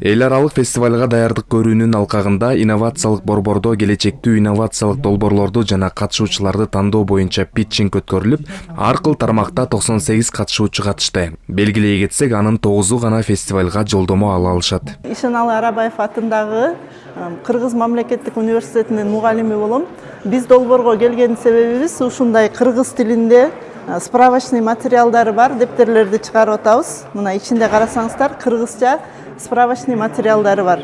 Эл аралык фестивалга даярдык көрүүнүн алкагында инновациялык борбордо келечектүү инновациялык долбоорлорду жана катышуучуларды тандоо боюнча питчинг өткөрүлүп, ар кыл тармакта 98 катышуучу катышты. Белгилей кетсек, анын 9-у гана фестивалга жолдомо ала алышат. Ишеналы Арабаев атындагы Кыргыз мамлекеттик университетинин мугалими болом. Биз долбоорго келген себебибиз ушундай кыргыз тилинде справочный материалдары бар дептерлерди чыгарып атабыз. Мына ичинде карасаңыздар, кыргызча справочный материалдары бар.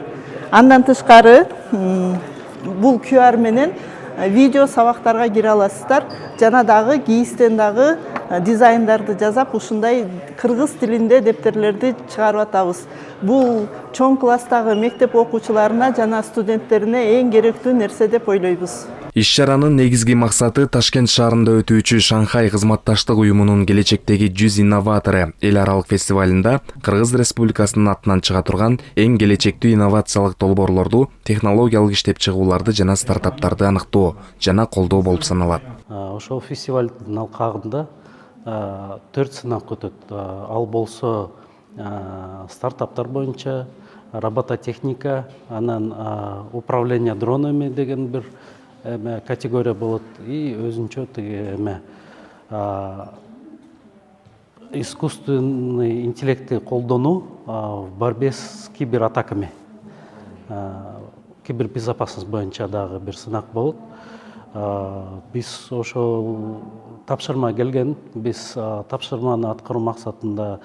Андан тышкары бул QR менен видео сабактарга кире аласыздар. Жана дагы кийистен дагы дизайндарды жасап, ушундай кыргыз тилинде дептерлерди чыгарып атабыз. Бул чоң класстагы мектеп окуучуларына жана студенттерине эң керектүү нерсе деп ойлойбуз. Иш-чаранын негизги максаты Ташкент шаарында өтүүчү Шанхай кызматташтык уюмунун келечектеги 100 инноватору эл аралык фестивалында Кыргыз Республикасынын атынан чыга турган эң келечектүү инновациялык долбоорлорду, технологиялык иштеп чыгууларды жана стартаптарды аныктоо жана колдоо болуп саналат. Ошол фестивалдын алкагында 4 сынак өтөт. Ал болсо стартаптар боюнча, робототехника, анан управление дронами деген бир категория болот. И өзүнчө искусственный интеллектти колдонуу в борьбе с кибератаками. Кибербезопасность боюнча дагы бир сынак болот. Биз ошол тапшырма келген, биз тапшырманы аткаруу максатында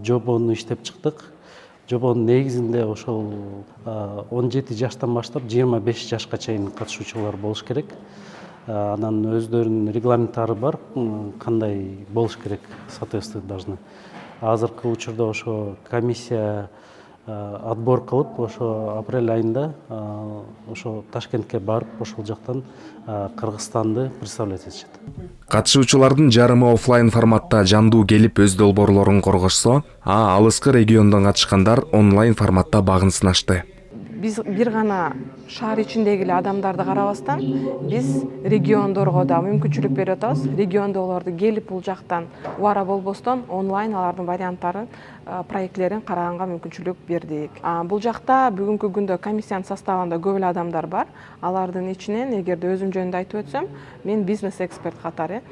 жобону иштеп чыктык. Жобонун негизинде ошол 17 жаштан баштап 25 жашка чейин катышуучулар болуш керек. Анан өздөрүнүн регламенттары бар, кандай болуш керек, соответствовать должны. Азыркы учурда ошо комиссия отбор кылып, ошо апрель айында ошо Ташкентке барып, ошол жактан Кыргызстанды представлять этишет. Катышуучулардын жарымы офлайн форматта жандуу келип өз долбоорлорун коргошсо, алыскы региондон катышкандар онлайн форматта багын сынашты. Биз бир гана шаар ичиндеги эле адамдарды карабастан, биз региондорго да мүмкүнчүлүк берип атабыз. Региондогуларды келип бул жактан убара болбостон онлайн алардын варианттарын, проектлерин караганга мүмкүнчүлүк бердик. Бул жакта бүгүнкү күндө комиссиянын составында көп эле адамдар бар. Алардын ичинен, эгерде өзүм жөнүндө айтып өтсөм, мен бизнес эксперт катары,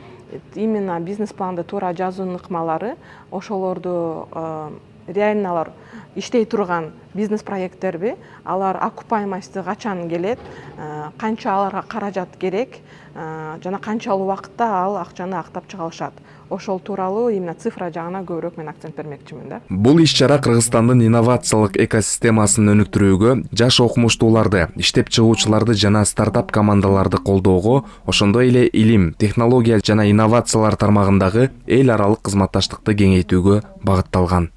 именно бизнес планды туура жазуунун ыкмалары, ошолорду реальналар иштей турган бизнес проекттерби, алар окупаемости качан келет, канча аларга каражат керек, жана канчалык убакытта ал акчаны актап чыга алышат. Ошол тууралуу именно цифра жагына көбүрөөк мен акцент бермекчимин да. Бул иш-чара Кыргызстандын инновациялык экосистемасын өнүктүрүүгө, жаш окумуштууларды, иштеп чыгуучуларды жана стартап командаларды колдоого, ошондой эле илим, технология жана инновациялар тармагындагы эл аралык кызматташтыкты кеңейтүүгө багытталган.